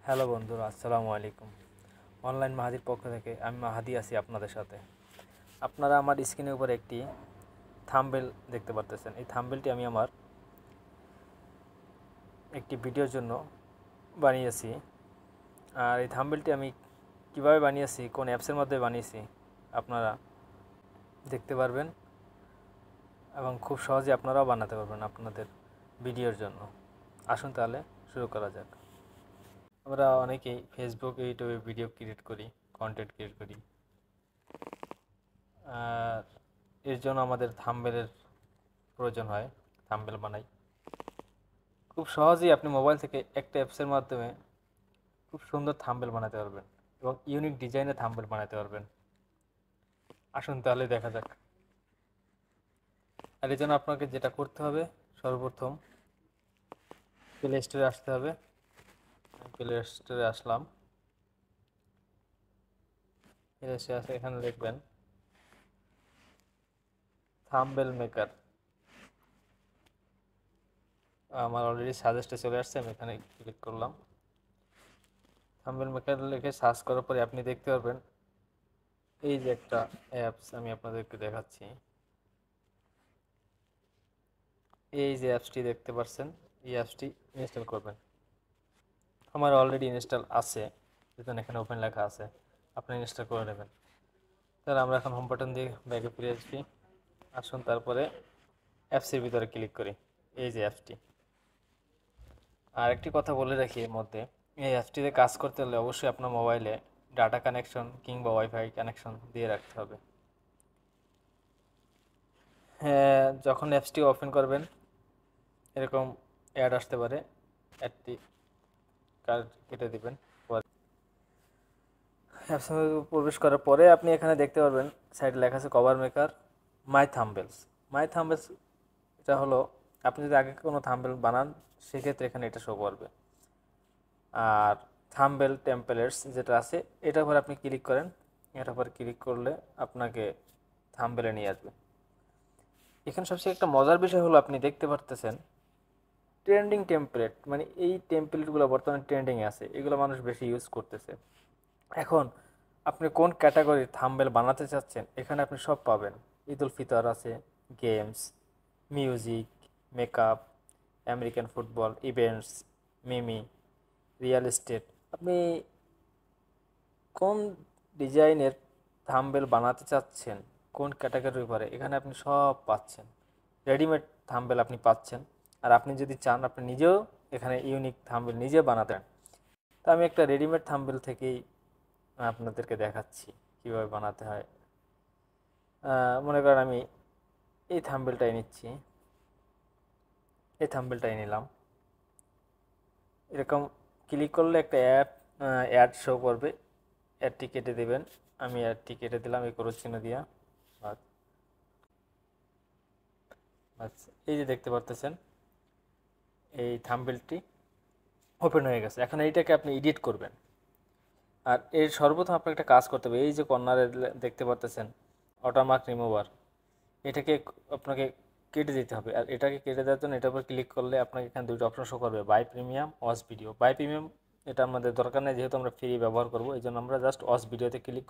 Hello বন্ধুরা, আসসালামু আলাইকুম। অনলাইন মাহাদির পক্ষ থেকে আমি মাহাদি আছি আপনাদের সাথে। আপনারা আমার স্ক্রিনের উপর একটি থাম্বনেল দেখতে পারতেছেন। এই থাম্বনেলটি আমি আমার একটি ভিডিওর জন্য বানিয়েছি। আর এই থাম্বনেলটি আমি কিভাবে বানিয়েছি, কোন অ্যাপসের মাধ্যমে বানিয়েছি আপনারা দেখতে পারবেন এবং খুব সহজে আপনারাও বানাতে পারবেন আপনাদের ভিডিওর জন্য। আসুন তাহলে শুরু করা যাক। আমরা অনেকেই ফেসবুক, ইউটিউবে ভিডিও ক্রিয়েট করি, কন্টেন্ট ক্রিয়েট করি। আর এর জন্য আমাদের থাম্বনেলের প্রয়োজন হয়। থাম্বনেল বানাই খুব সহজেই। আপনি মোবাইল থেকে একটা অ্যাপসের মাধ্যমে খুব সুন্দর থাম্বনেল বানাতে পারবেন এবং ইউনিক ডিজাইনের থাম্বনেল বানাতে পারবেন। আসুন তাহলে দেখা যাক। আর এই জন্য আপনাকে যেটা করতে হবে, সর্বপ্রথম প্লে স্টোরে আসতে হবে। প্লে স্টোরে আসলাম। প্লে স্টোরে আসে এখানে লিখবেন থাম্বনেল মেকার। আমার অলরেডি সাজেস্টে চলে আসছে, আমি এখানে ক্লিক করলাম। থাম্বনেল মেকার লিখে সার্চ করার পরে আপনি দেখতে পারবেন এই যে একটা অ্যাপস আমি আপনাদেরকে দেখাচ্ছি। এই যে অ্যাপসটি দেখতে পাচ্ছেন, এই অ্যাপসটি ইনস্টল করবেন। আমার অলরেডি ইনস্টল আছে, যেহেতু এখানে ওপেন লেখা আছে, আপনি ইনস্টল করে নেবেন। তাহলে আমরা এখন হোম বাটন দিয়ে ব্যাকে ফিরে আসছি। আসুন তারপরে অ্যাপসের ভিতরে ক্লিক করি। এই যে অ্যাপসটি। আর একটি কথা বলে রাখি এর মধ্যে, এই অ্যাপসটিতে কাজ করতে হলে অবশ্যই আপনার মোবাইলে ডাটা কানেকশন কিংবা ওয়াইফাই কানেকশন দিয়ে রাখতে হবে। হ্যাঁ, যখন অ্যাপসটি ওপেন করবেন এরকম অ্যাড আসতে পারে, অ্যাডটি কেটে দিবেন। অ্যাপসে প্রবেশ করার পরে আপনি এখানে দেখতে পারবেন সাইডে লেখা আছে কভার মেকার, মাই থাম্বনেলস। মাই থাম্বনেলস এটা হলো, আপনি যদি আগে কোনো থাম্বনেল বানান সেক্ষেত্রে এখানে এটা শো করবে। আর থাম্বনেল টেমপ্লেটস যেটা আছে এটার উপর আপনি ক্লিক করেন। এটার উপর ক্লিক করলে আপনাকে থাম্বনেলে নিয়ে আসবে। এখানে সবচেয়ে একটা মজার বিষয় হলো, আপনি দেখতে পারতেছেন ট্রেন্ডিং টেমপ্লেট, মানে এই টেমপ্লেটগুলো বর্তমানে ট্রেন্ডিংয়ে আছে, এগুলো মানুষ বেশি ইউজ করতেছে। এখন আপনি কোন ক্যাটাগরির থাম্বনেল বানাতে চাচ্ছেন এখানে আপনি সব পাবেন। ঈদ উল ফিতর আছে, games, music, makeup, American football, events, memes, real estate. আপনি কোন ডিজাইনের থাম্বনেল বানাতে চাচ্ছেন, কোন ক্যাটাগরির উপরে, এখানে আপনি সব পাচ্ছেন। রেডিমেড থাম্বনেল আপনি পাচ্ছেন। আর আপনি যদি চান আপনি নিজেও এখানে ইউনিক থাম্বনেল নিজে বানাতে পারেন। তো আমি একটা রেডিমেড থাম্বনেল থেকেই আপনাদেরকে দেখাচ্ছি কীভাবে বানাতে হয়। মনে করেন আমি এই থাম্বনেলটাই নিচ্ছি, এই থাম্বনেলটাই নিলাম। এরকম ক্লিক করলে একটা অ্যাড শো করবে, অ্যাডটি কেটে দেবেন। আমি অ্যাডটি কেটে দিলাম এই ক্রস চিহ্ন দিয়া। আচ্ছা, এই যে দেখতে পারতেছেন এই থাম্বনেলটি ওপেন হয়ে গেছে। এখন এইটাকে আপনি এডিট করবেন। আর এর সর্বপ্রথম আপনাকে একটা কাজ করতে হবে। এই যে কর্নারে দেখতে পারতেছেন ওয়াটারমার্ক রিমুভার, এটাকে আপনাকে কেটে দিতে হবে। আর এটাকে কেটে দেওয়ার জন্য এটার উপর ক্লিক করলে আপনাকে এখানে দুটো অপশন শো করবে, buy premium, watch video. Buy premium এটা আমাদের দরকার নেই, যেহেতু আমরা ফ্রি ব্যবহার করব, এই জন্য আমরা জাস্ট ওয়াচ ভিডিওতে ক্লিক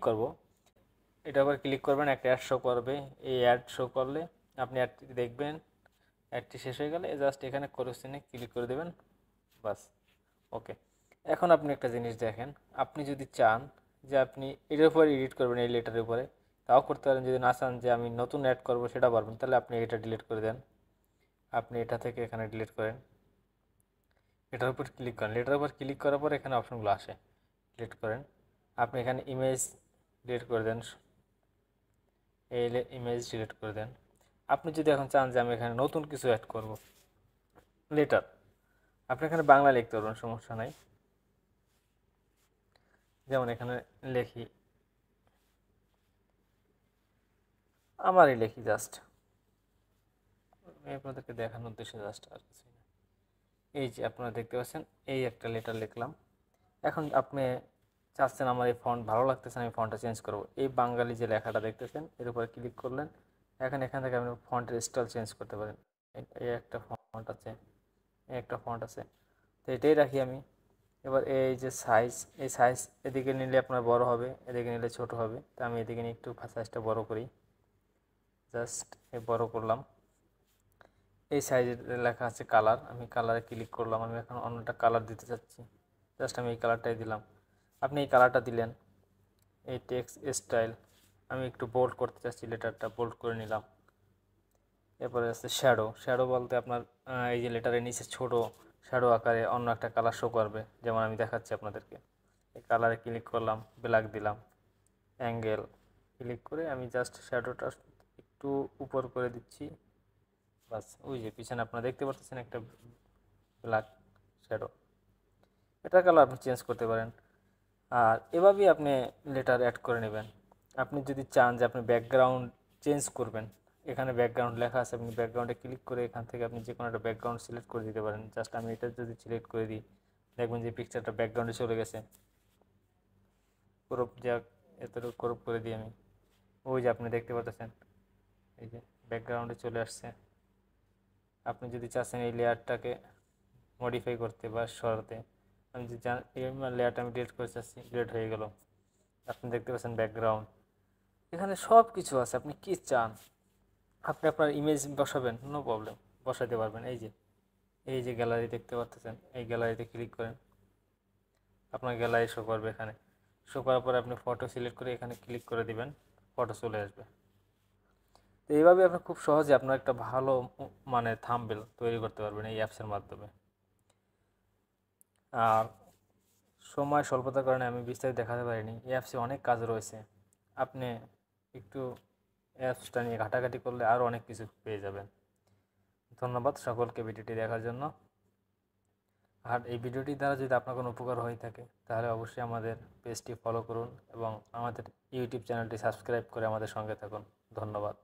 করব। এটার উপর ক্লিক করবেন, একটা অ্যাড শো করবে। এই অ্যাড শো করলে আপনি অ্যাডটি দেখবেন। অ্যাডটি শেষ হয়ে গেলে জাস্ট এখানে ক্রসিনে ক্লিক করে দেবেন, বাস। ওকে। এখন আপনি একটা জিনিস দেখেন, আপনি যদি চান যে আপনি এটার উপরে এডিট করবেন, এই লেটারের উপরে, তাও করতে পারেন। যদি না চান যে আমি নতুন অ্যাড করব সেটা পারবেন, তাহলে আপনি এটা ডিলিট করে দেন। আপনি এটা থেকে এখানে ডিলিট করেন, এটার উপর ক্লিক করেন। এটার উপর ক্লিক করার পর এখানে অপশনগুলো আসে, ডিলিট করেন। আপনি এখানে ইমেজ ডিলিট করে দেন, এই ইমেজ ডিলিট করে দেন। আপনি যদি এখন চান যে আমি এখানে নতুন কিছু অ্যাড করব, লেটার, আপনি এখানে বাংলা লিখতে পারবেন, সমস্যা নাই। যেমন এখানে লেখি, আমারই লেখি জাস্ট, আমি আপনাদেরকে দেখানোর উদ্দেশ্যে জাস্ট, আর কিছুই না। এই যে আপনারা দেখতে পাচ্ছেন এই একটা লেটার লিখলাম। এখন আপনি চাচ্ছেন আমার এই ফন্ট ভালো লাগতেছে, আমি ফন্টটা চেঞ্জ করব। এই বাঙালি যে লেখাটা দেখতেছেন এর উপরে ক্লিক করলেন। এখান থেকে আপনি ফন্টের স্টাইল চেঞ্জ করতে পারেন। এই একটা ফন্ট আছে, এই একটা ফন্ট আছে, তো এটাই রাখি আমি। এবার এই যে সাইজ, এই সাইজ এদিকে নিলে আপনার বড় হবে, এদিকে নিলে ছোট হবে। তো আমি এদিকে নিয়ে একটু সাইজটা বড় করি, জাস্ট বড় করলাম। এই সাইজের লেখা আছে কালার, আমি কালারে ক্লিক করলাম। আমি এখন অন্যটা কালার দিতে চাচ্ছি, জাস্ট আমি এই কালারটাই দিলাম। আপনি এই কালারটা দিলেন। এই টেক্সট স্টাইল আমি একটু বোল্ড করতে চাচ্ছি, লেটারটা বোল্ড করে নিলাম। এরপরে আছে শ্যাডো। শ্যাডো বলতে আপনার এই যে লেটারের নিচে ছোট শ্যাডো আকারে অন্য একটা কালার শো করবে, যেমন আমি দেখাচ্ছি আপনাদেরকে। এই কালারে ক্লিক করলাম, ব্ল্যাক দিলাম, অ্যাঙ্গেল ক্লিক করে আমি জাস্ট শ্যাডোটা একটু উপর করে দিচ্ছি, বাস। ওই যে পিছনে আপনারা দেখতে পাচ্ছেন একটা ব্ল্যাক শ্যাডো, এটার কালার আপনি চেঞ্জ করতে পারেন। আর এভাবেই আপনি লেটার অ্যাড করে নেবেন। আপনি যদি চান যে আপনি ব্যাকগ্রাউন্ড চেঞ্জ করবেন, এখানে ব্যাকগ্রাউন্ড লেখা আছে, আপনি ব্যাকগ্রাউন্ডে ক্লিক করে এখান থেকে আপনি যে কোনো একটা ব্যাকগ্রাউন্ড সিলেক্ট করে দিতে পারেন। জাস্ট আমি এটা যদি সিলেক্ট করে দিই, দেখবেন যে পিকচারটা ব্যাকগ্রাউন্ডে চলে গেছে। ক্রপ যা এতটুকু ক্রপ করে দিই আমি, ওই যে আপনি দেখতে পাচ্ছেন এই যে ব্যাকগ্রাউন্ডে চলে আসছে। আপনি যদি চাচ্ছেন এই লেয়ারটাকে মডিফাই করতে বা সরাতে, আমি যদি এই লেয়ারটা আমি ডিলিট করে চাচ্ছি, ডিলিট হয়ে গেল। আপনি দেখতে পাচ্ছেন ব্যাকগ্রাউন্ড, এখানে সব কিছু আছে। আপনি কি চান, আপনি আপনার ইমেজ বসাবেন, নো প্রবলেম, বসাতে পারবেন। এই যে গ্যালারি দেখতে পাচ্ছেন, এই গ্যালারিতে ক্লিক করেন, আপনার গ্যালারি শো করবে। এখানে শো করার পরে আপনি ফটো সিলেক্ট করে এখানে ক্লিক করে দিবেন, ফটো চলে আসবে। তো এইভাবে আপনি খুব সহজে আপনার একটা ভালো মানে থাম্বনেল তৈরি করতে পারবেন এই অ্যাপসের মাধ্যমে। আর সময় স্বল্পতার কারণে আমি বিস্তারিত দেখাতে পারিনি। এই অ্যাপসে অনেক কাজ রয়েছে, আপনি একটু অ্যাপসটা নিয়ে ঘাটাঘাটি করলে আরও অনেক কিছু পেয়ে যাবেন। ধন্যবাদ সকলকে ভিডিওটি দেখার জন্য। আর এই ভিডিওটি দ্বারা যদি আপনার কোনো উপকার হয়ে থাকে, তাহলে অবশ্যই আমাদের পেজটি ফলো করুন এবং আমাদের ইউটিউব চ্যানেলটি সাবস্ক্রাইব করে আমাদের সঙ্গে থাকুন। ধন্যবাদ।